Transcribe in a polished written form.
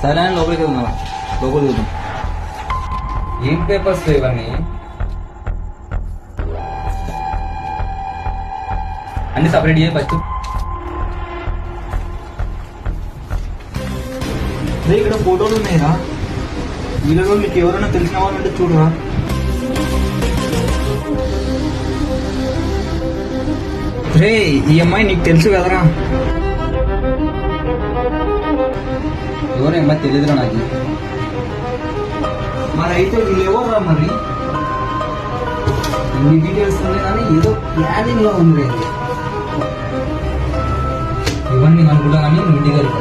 సరే అని లోపలికి వెళ్దాం. లోపలికి చూద్దాం. ఏం పేపర్స్ ఇవన్నీ? అన్ని సపరేట్ చేయ ఫస్ట్. ఇక్కడ ఫోటోలు ఉన్నాయిరా. వీళ్ళలో మీకు ఎవరైనా తెలిసిన వాళ్ళు ఉంటే చూడరా. రే ఈ అమ్మాయి నీకు తెలుసు కదరా? ఎవరు అమ్మాయి తెలియదురా నాకు. మరి అయితే వీళ్ళు ఎవర్రా? మరి ఇన్ని డీటెయిల్స్ ఉన్నాయి కానీ ఏదో ప్లానింగ్ లో ఉంది. ఇవన్నీ అనుకుంటా కానీ ఇంటి గారు